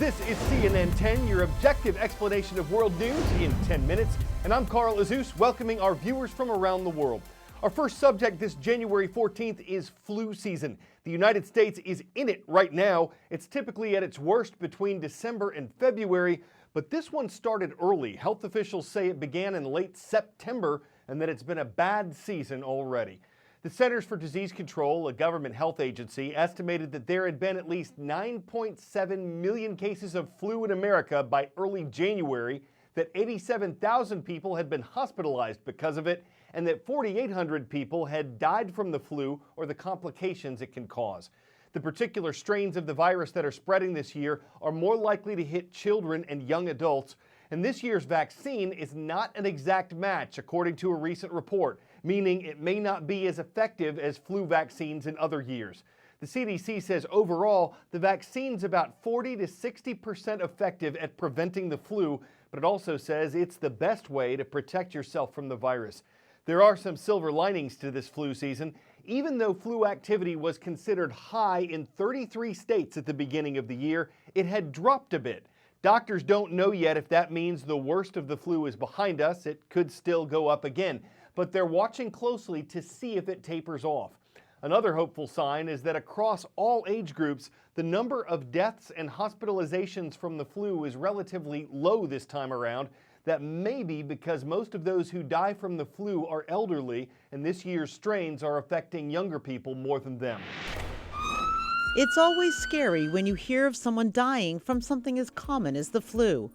This is CNN 10, your objective explanation of world news in 10 minutes. And I'm Carl Azus, welcoming our viewers from around the world. Our first subject this January 14th is flu season. The United States is in it right now. It's typically at its worst between December and February, but this one started early. Health officials say it began in late September and that it's been a bad season already. The Centers for Disease Control, a government health agency, estimated that there had been at least 9.7 million cases of flu in America by early January, that 87,000 people had been hospitalized because of it, and that 4,800 people had died from the flu or the complications it can cause. The particular strains of the virus that are spreading this year are more likely to hit children and young adults, and this year's vaccine is not an exact match, according to a recent report, meaning it may not be as effective as flu vaccines in other years. The CDC says overall, the vaccine's about 40 to 60% effective at preventing the flu, but it also says it's the best way to protect yourself from the virus. There are some silver linings to this flu season. Even though flu activity was considered high in 33 states at the beginning of the year, it had dropped a bit. Doctors don't know yet if that means the worst of the flu is behind us. It could still go up again, but they're watching closely to see if it tapers off. Another hopeful sign is that across all age groups, the number of deaths and hospitalizations from the flu is relatively low this time around. That may be because most of those who die from the flu are elderly, and this year's strains are affecting younger people more than them. It's always scary when you hear of someone dying from something as common as the flu.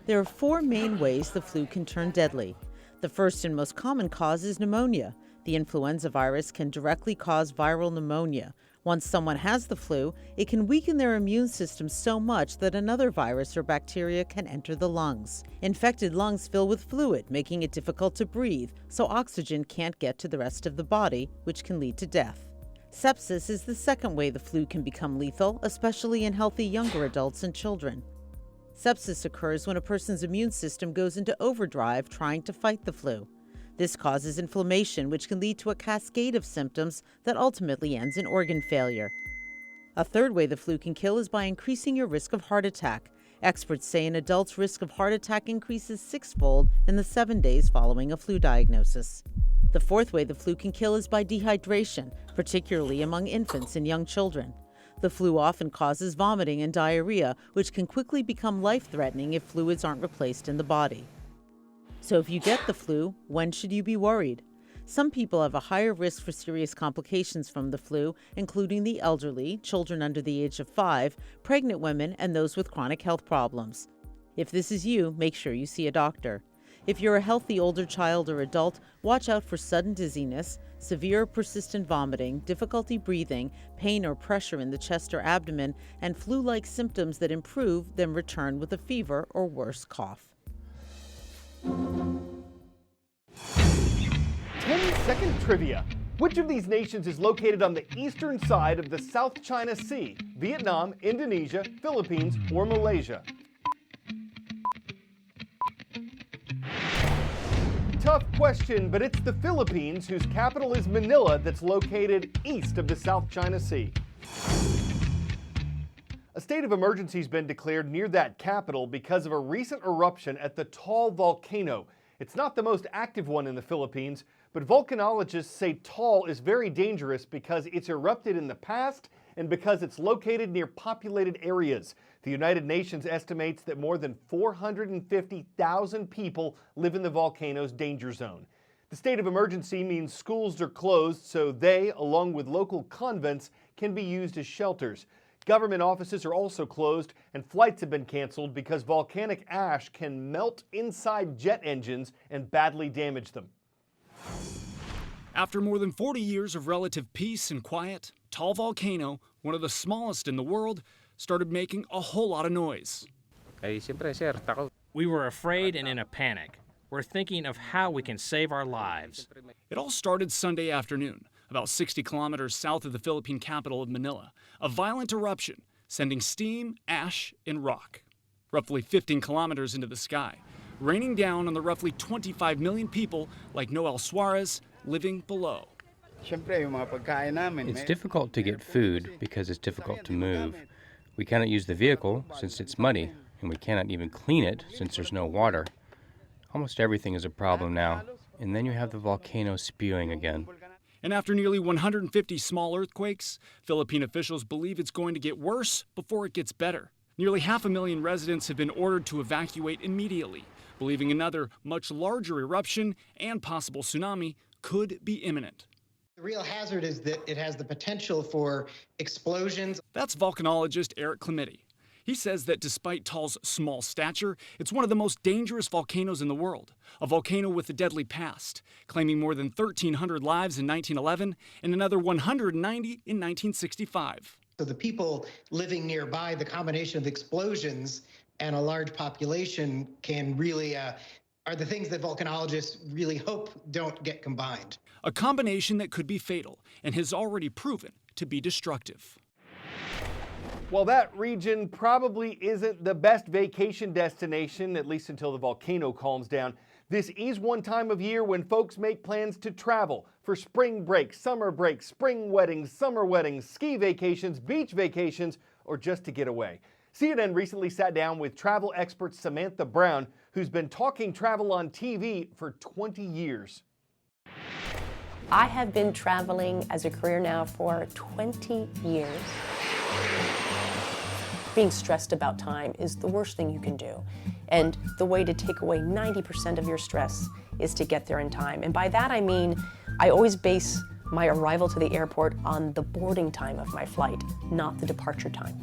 There are four main ways the flu can turn deadly. The first and most common cause is pneumonia. The influenza virus can directly cause viral pneumonia. Once someone has the flu, it can weaken their immune system so much that another virus or bacteria can enter the lungs. Infected lungs fill with fluid, making it difficult to breathe, so oxygen can't get to the rest of the body, which can lead to death. Sepsis is the second way the flu can become lethal, especially in healthy younger adults and children. Sepsis occurs when a person's immune system goes into overdrive trying to fight the flu. This causes inflammation, which can lead to a cascade of symptoms that ultimately ends in organ failure. A third way the flu can kill is by increasing your risk of heart attack. Experts say an adult's risk of heart attack increases sixfold in the 7 days following a flu diagnosis. The fourth way the flu can kill is by dehydration, particularly among infants and young children. The flu often causes vomiting and diarrhea, which can quickly become life-threatening if fluids aren't replaced in the body. So if you get the flu, when should you be worried? Some people have a higher risk for serious complications from the flu, including the elderly, children under the age of 5, pregnant women, and those with chronic health problems. If this is you, make sure you see a doctor. If you're a healthy older child or adult, watch out for sudden dizziness, severe or persistent vomiting, difficulty breathing, pain or pressure in the chest or abdomen, and flu-like symptoms that improve then return with a fever or worse cough. 10-second trivia. Which of these nations is located on the eastern side of the South China Sea? Vietnam, Indonesia, Philippines, or Malaysia? Tough question, but it's the Philippines, whose capital is Manila, that's located east of the South China Sea. A state of emergency has been declared near that capital because of a recent eruption at the Taal Volcano. It's not the most active one in the Philippines, but volcanologists say Taal is very dangerous because it's erupted in the past and because it's located near populated areas. The United Nations estimates that more than 450,000 people live in the volcano's danger zone. The state of emergency means schools are closed so they, along with local convents, can be used as shelters. Government offices are also closed and flights have been canceled because volcanic ash can melt inside jet engines and badly damage them. After more than 40 years of relative peace and quiet, Taal Volcano, one of the smallest in the world, started making a whole lot of noise. We were afraid and in a panic. We're thinking of how we can save our lives. It all started Sunday afternoon, about 60 kilometers south of the Philippine capital of Manila. A violent eruption, sending steam, ash, and rock, roughly 15 kilometers into the sky, raining down on the roughly 25 million people like Noel Suarez living below. It's difficult to get food because it's difficult to move. We cannot use the vehicle since it's muddy, and we cannot even clean it since there's no water. Almost everything is a problem now, and then you have the volcano spewing again. And after nearly 150 small earthquakes, Philippine officials believe it's going to get worse before it gets better. Nearly 500,000 residents have been ordered to evacuate immediately, believing another much larger eruption and possible tsunami could be imminent. The real hazard is that it has the potential for explosions. That's volcanologist Eric Clementi. He says that despite Taal's small stature, it's one of the most dangerous volcanoes in the world, a volcano with a deadly past, claiming more than 1,300 lives in 1911 and another 190 in 1965. So the people living nearby, the combination of explosions and a large population can really are the things that volcanologists really hope don't get combined. A combination that could be fatal and has already proven to be destructive. Well, that region probably isn't the best vacation destination, at least until the volcano calms down. This is one time of year when folks make plans to travel for spring breaks, summer breaks, spring weddings, summer weddings, ski vacations, beach vacations, or just to get away. CNN recently sat down with travel expert Samantha Brown, who's been talking travel on TV for 20 years. I have been traveling as a career now for 20 years. Being stressed about time is the worst thing you can do. And the way to take away 90% of your stress is to get there in time. And by that I mean, I always base my arrival to the airport on the boarding time of my flight, not the departure time.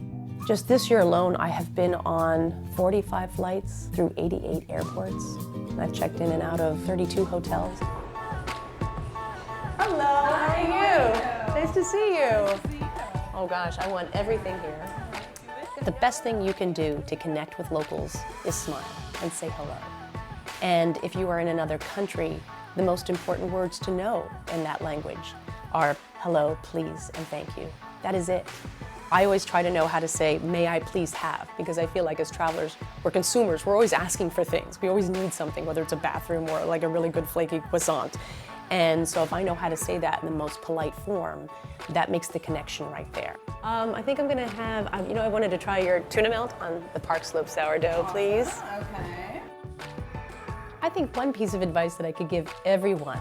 Just this year alone, I have been on 45 flights through 88 airports. And I've checked in and out of 32 hotels. Hello, how are you? Nice to see you. Oh gosh, I want everything here. The best thing you can do to connect with locals is smile and say hello. And if you are in another country, the most important words to know in that language are hello, please, and thank you. That is it. I always try to know how to say, may I please have, because I feel like as travelers, we're consumers, we're always asking for things. We always need something, whether it's a bathroom or like a really good flaky croissant. And so if I know how to say that in the most polite form, that makes the connection right there. I think I'm gonna have, I wanted to try your tuna melt on the Park Slope sourdough, please. Okay. I think one piece of advice that I could give everyone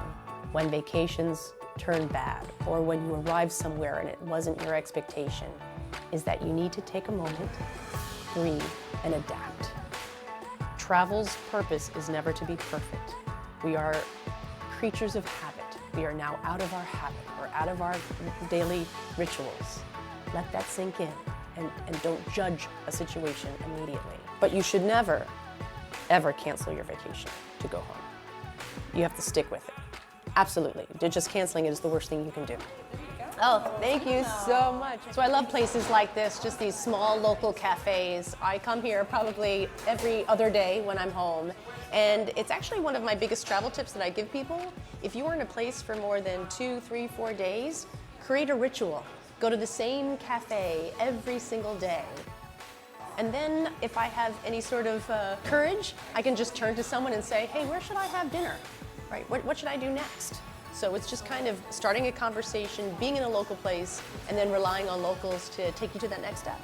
when vacations turn bad or when you arrive somewhere and it wasn't your expectation is that you need to take a moment, breathe, and adapt. Travel's purpose is never to be perfect. We are creatures of habit. We are now out of our habit. We're out of our daily rituals. Let that sink in and don't judge a situation immediately. But you should never, ever cancel your vacation to go home. You have to stick with it. Absolutely. Just canceling it is the worst thing you can do. Oh, thank you so much. So I love places like this, just these small local cafes. I come here probably every other day when I'm home. And it's actually one of my biggest travel tips that I give people. If you are in a place for more than 2, 3, 4 days, create a ritual. Go to the same cafe every single day. And then if I have any sort of courage, I can just turn to someone and say, hey, where should I have dinner? Right, what should I do next? So it's just kind of starting a conversation, being in a local place, and then relying on locals to take you to that next step.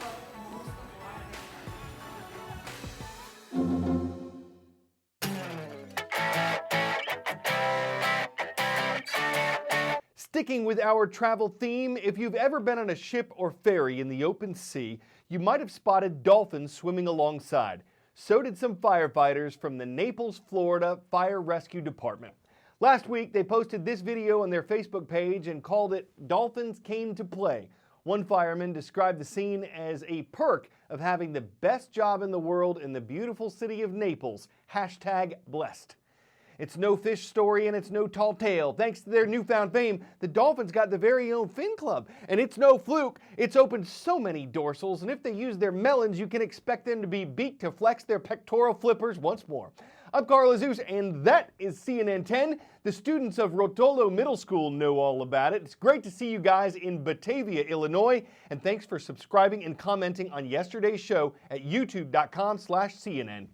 Sticking with our travel theme, if you've ever been on a ship or ferry in the open sea, you might have spotted dolphins swimming alongside. So did some firefighters from the Naples, Florida Fire Rescue Department. Last week, they posted this video on their Facebook page and called it "Dolphins Came to Play." One fireman described the scene as a perk of having the best job in the world in the beautiful city of Naples. #blessed. It's no fish story and it's no tall tale. Thanks to their newfound fame, the Dolphins got their very own fin club. And it's no fluke, it's opened so many dorsals, and if they use their melons, you can expect them to be beaked to flex their pectoral flippers once more. I'm Carl Azus, and that is CNN 10. The students of Rotolo Middle School know all about it. It's great to see you guys in Batavia, Illinois, and thanks for subscribing and commenting on yesterday's show at youtube.com/CNN.